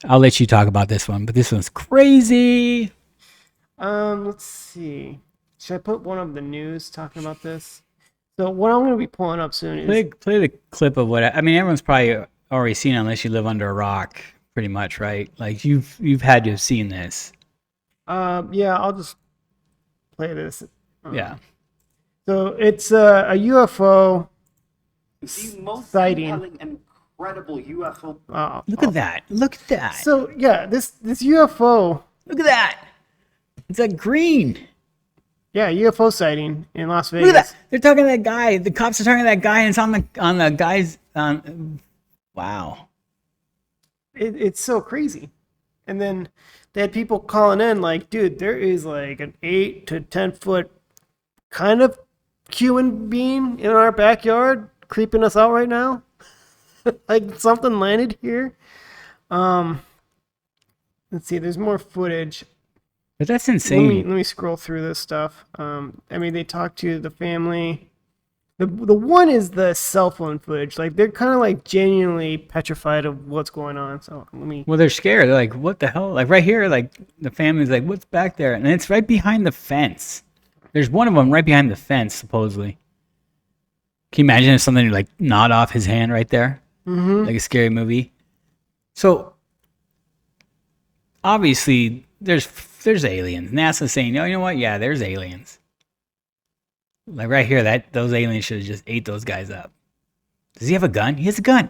I'll let you talk about this one, but this one's crazy. Let's see. Should I put one of the news talking about this? So what I'm going to be pulling up soon is Play the clip of what I mean. Everyone's probably already seen it unless you live under a rock, pretty much, right? Like you've had to have seen this. yeah, I'll just play this. Yeah. So it's a UFO The most sighting. compelling and incredible UFO. Look at that. Look at that. So yeah, this UFO. Look at that. It's like green. Yeah, UFO sighting in Las Vegas. Look at that. They're talking to that guy. The cops are talking to that guy, and it's on the guy's. Wow. It's so crazy. And then they had people calling in like, dude, there is like an 8 to 10 foot kind of human being in our backyard creeping us out right now. Like something landed here. Let's see, there's more footage. But that's insane. Let me scroll through this stuff. I mean, they talked to the family. The one is the cell phone footage. Like they're kind of like genuinely petrified of what's going on. So let me. Well, they're scared. They're like, what the hell? Like right here, like the family's like, what's back there? And it's right behind the fence. There's one of them right behind the fence, supposedly. Can you imagine if something like gnawed off his hand right there? Mm-hmm. Like a scary movie. So obviously there's aliens. NASA's saying, oh, you know what? Yeah, there's aliens. Like right here, those aliens should have just ate those guys up. Does he have a gun? He has a gun.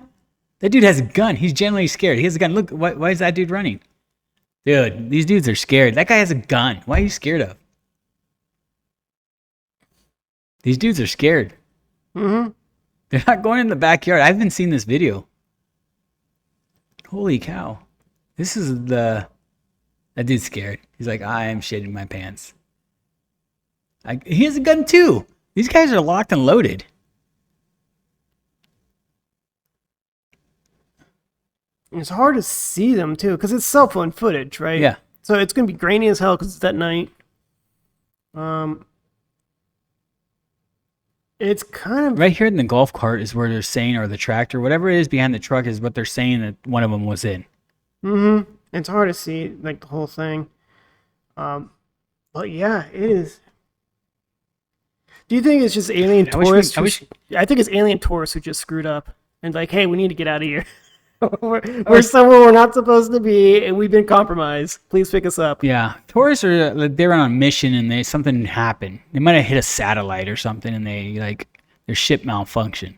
That dude has a gun. He's genuinely scared. He has a gun. Look, why is that dude running? Dude, these dudes are scared. That guy has a gun. Why are you scared of? These dudes are scared. Mm-hmm. They're not going in the backyard. I haven't seen this video. Holy cow. This is that dude's scared. He's like, I am shitting my pants. He has a gun too. These guys are locked and loaded. It's hard to see them too because it's cell phone footage, right? Yeah. So it's gonna be grainy as hell because it's at night. It's kind of Right here in the golf cart is where they're saying, or the tractor, whatever it is behind the truck is what they're saying that one of them was in. Mm-hmm. It's hard to see like the whole thing. But yeah, it is. Do you think it's just alien tourists? I think it's alien tourists who just screwed up and like, hey, we need to get out of here. we're somewhere we're not supposed to be, and we've been compromised. Please pick us up. Yeah, tourists are they're on a mission and something happened. They might have hit a satellite or something, and their ship malfunctioned.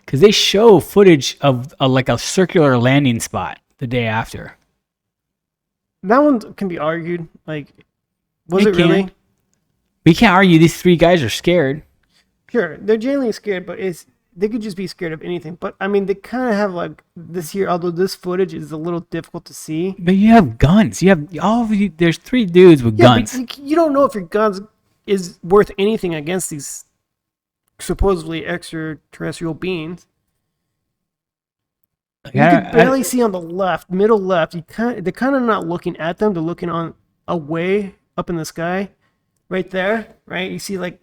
Because they show footage of like a circular landing spot the day after. That one can be argued. Like, was it really? We can't argue. These three guys are scared. Sure, they're genuinely scared, but they could just be scared of anything. But I mean, they kind of have like this here. Although this footage is a little difficult to see. But you have guns. You have all of you. There's three dudes with guns. But you don't know if your guns is worth anything against these supposedly extraterrestrial beings. You can barely see on the left, middle left. They're kind of not looking at them. They're looking on away up in the sky, right there. Right, you see like.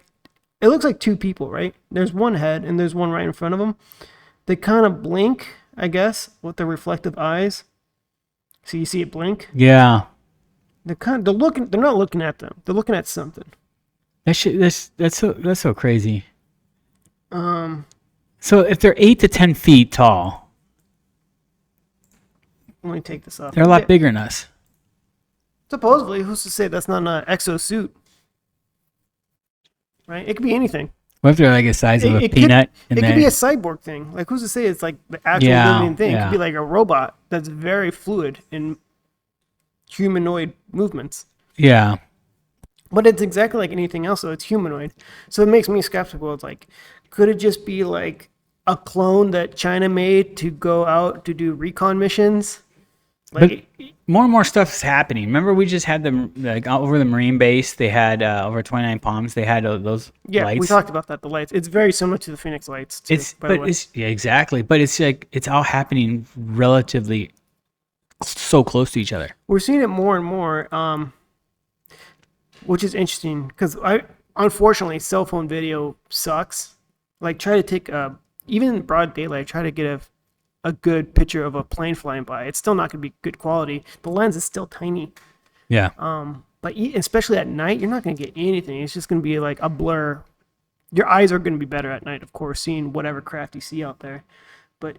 It looks like two people, right? There's one head and there's one right in front of them. They kind of blink, I guess, with their reflective eyes. So you see it blink? Yeah. They're looking. They're not looking at them. They're looking at something. That's so crazy. So if they're 8 to 10 feet tall, let me take this off. They're a lot bigger than us. Supposedly, who's to say that's not an exosuit? Right? It could be anything. What if they're like the size of a peanut? It could be a cyborg thing. Like, who's to say it's like the actual living thing? It could be like a robot that's very fluid in humanoid movements. Yeah. But it's exactly like anything else, so it's humanoid. So it makes me skeptical. It's like, could it just be like a clone that China made to go out to do recon missions? Like, but more and more stuff is happening. Remember, we just had them like over the Marine base. They had over 29 Palms. They had those lights. We talked about that. The lights. It's very similar to the Phoenix lights. Too, exactly. But it's like it's all happening relatively so close to each other. We're seeing it more and more, which is interesting because unfortunately cell phone video sucks. Like try to take even in broad daylight, try to get a good picture of a plane flying by. It's still not going to be good quality. The lens is still tiny. Yeah. But especially at night, you're not going to get anything. It's just going to be like a blur. Your eyes are going to be better at night, of course, seeing whatever craft you see out there. But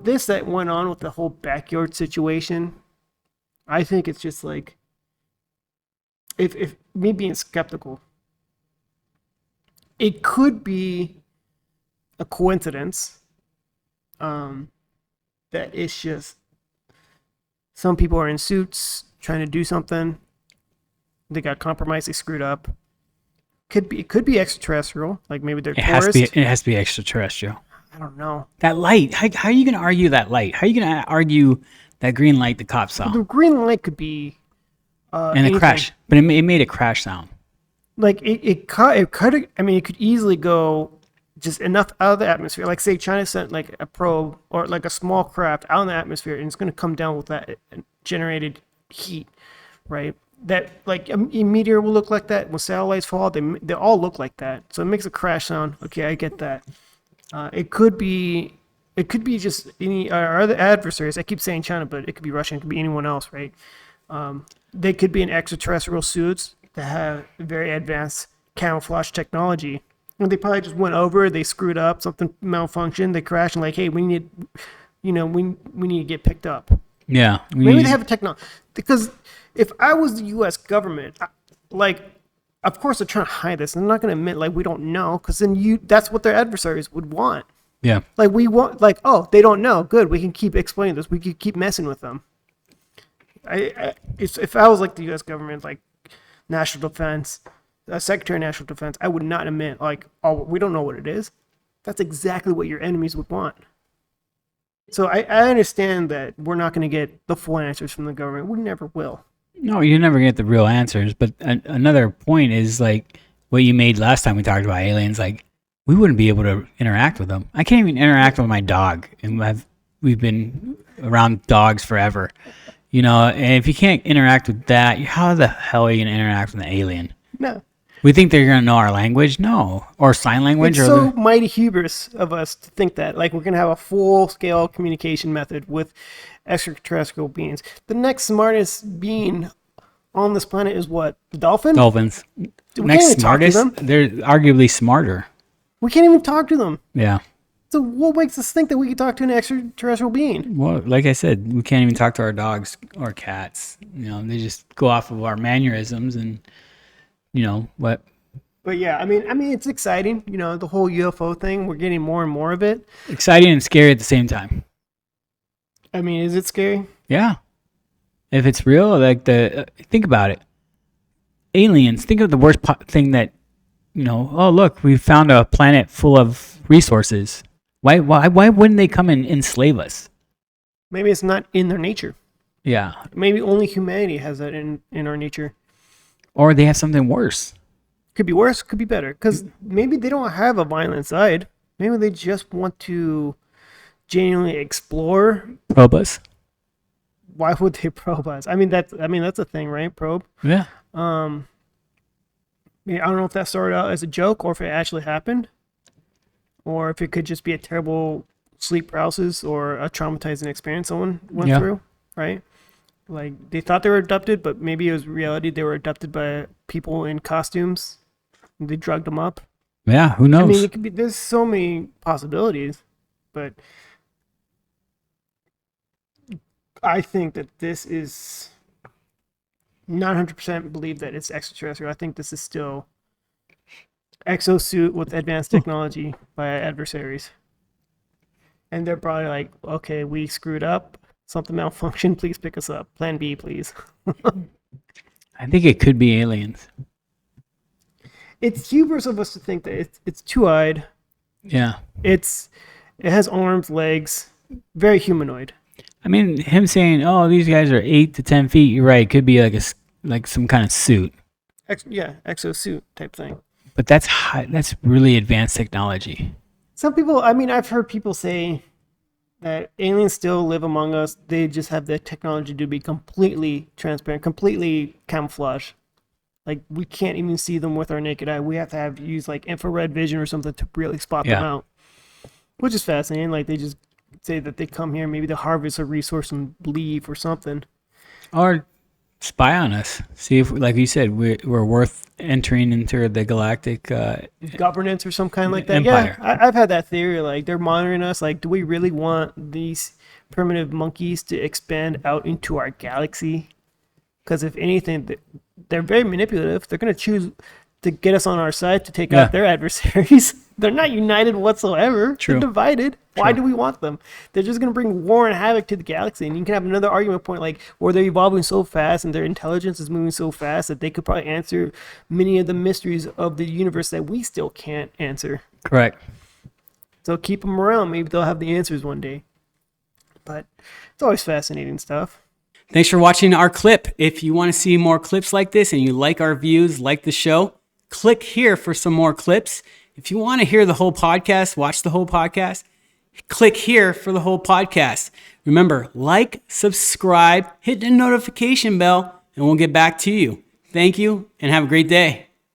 this that went on with the whole backyard situation, I think it's just like, if me being skeptical, it could be a coincidence that it's just some people are in suits trying to do something. They got compromised. They screwed up. It could be extraterrestrial. Like maybe they're tourists. It has to be extraterrestrial. I don't know. That light. How are you going to argue that light? How are you going to argue that green light the cops saw? The green light could be And the crash. But it made a crash sound. Like it could. I mean, it could easily go just enough out of the atmosphere. Like say China sent like a probe or like a small craft out in the atmosphere, and it's going to come down with that generated heat, right? That like a meteor will look like that. When satellites fall, they all look like that. So it makes a crash sound. Okay, I get that. It could be just any our other adversaries. I keep saying China, but it could be Russia. It could be anyone else, right? They could be in extraterrestrial suits that have very advanced camouflage technology. And they probably just went over, they screwed up, something malfunctioned, they crashed, and like, hey, we need to get picked up. Yeah. Maybe they have a technology. Because if I was the U.S. government, of course they're trying to hide this. They're not going to admit, like, we don't know, because then that's what their adversaries would want. Yeah. Like, we want, like, oh, they don't know. Good, we can keep explaining this. We can keep messing with them. If I was, like, the U.S. government, like, National Defense, Secretary of National Defense, I would not admit, like, oh, we don't know what it is. That's exactly what your enemies would want. So I understand that we're not going to get the full answers from the government. We never will. No, you never get the real answers. But another point is like what you made last time we talked about aliens. Like we wouldn't be able to interact with them. I can't even interact with my dog, and we've been around dogs forever. You know, and if you can't interact with that, how the hell are you going to interact with an alien? No. We think they're going to know our language? No. Or sign language? It's so mighty hubris of us to think that. Like, we're going to have a full-scale communication method with extraterrestrial beings. The next smartest being on this planet is what? The dolphin? Dolphins. Next smartest? They're arguably smarter. We can't even talk to them. Yeah. So what makes us think that we can talk to an extraterrestrial being? Well, like I said, we can't even talk to our dogs or cats. You know, they just go off of our mannerisms and... You know what? But yeah, I mean, it's exciting. You know, the whole UFO thing. We're getting more and more of it. Exciting and scary at the same time. I mean, is it scary? Yeah. If it's real, like think about it. Aliens. Think of the worst thing that, you know. Oh, look, we found a planet full of resources. Why wouldn't they come and enslave us? Maybe it's not in their nature. Yeah. Maybe only humanity has that in our nature. Or they have something worse. Could be worse, could be better. Because maybe they don't have a violent side. Maybe they just want to genuinely explore. Probe us. Why would they probe us? I mean that's a thing, right? Probe. Yeah. I don't know if that started out as a joke or if it actually happened. Or if it could just be a terrible sleep paralysis or a traumatizing experience someone went through, right? Like, they thought they were abducted, but maybe it was reality. They were abducted by people in costumes. And they drugged them up. Yeah, who knows? I mean, it could be. There's so many possibilities, but I think that this is not 100% believe that it's extraterrestrial. I think this is still exosuit with advanced technology by adversaries. And they're probably like, okay, we screwed up. Something malfunctioned, please pick us up. Plan B, please. I think it could be aliens. It's hubris of us to think that it's two-eyed. Yeah. It has arms, legs, very humanoid. I mean, him saying, "Oh, these guys are 8 to 10 feet." You're right. It could be like some kind of suit. Exosuit type thing. But that's that's really advanced technology. Some people, I mean, I've heard people say that aliens still live among us. They just have the technology to be completely transparent, completely camouflage. Like, we can't even see them with our naked eye. We have to use like infrared vision or something to really spot them out. Which is fascinating. Like, they just say that they come here, maybe to harvest a resource and leave or something. Or spy on us. See if, like you said, we're worth entering into the galactic Governance or some kind like that. empire. Yeah, I've had that theory. Like, they're monitoring us. Like, do we really want these primitive monkeys to expand out into our galaxy? Because if anything, they're very manipulative. They're going to choose to get us on our side to take out their adversaries. They're not united whatsoever. True. They're divided. Why do we want them? They're just going to bring war and havoc to the galaxy. And you can have another argument point like, or they're evolving so fast and their intelligence is moving so fast that they could probably answer many of the mysteries of the universe that we still can't answer. Correct. So keep them around. Maybe they'll have the answers one day. But it's always fascinating stuff. Thanks for watching our clip. If you want to see more clips like this and you like our views, like the show, click here for some more clips. If you want to hear the whole podcast, watch the whole podcast, click here for the whole podcast. Remember, like, subscribe, hit the notification bell, and we'll get back to you. Thank you, and have a great day.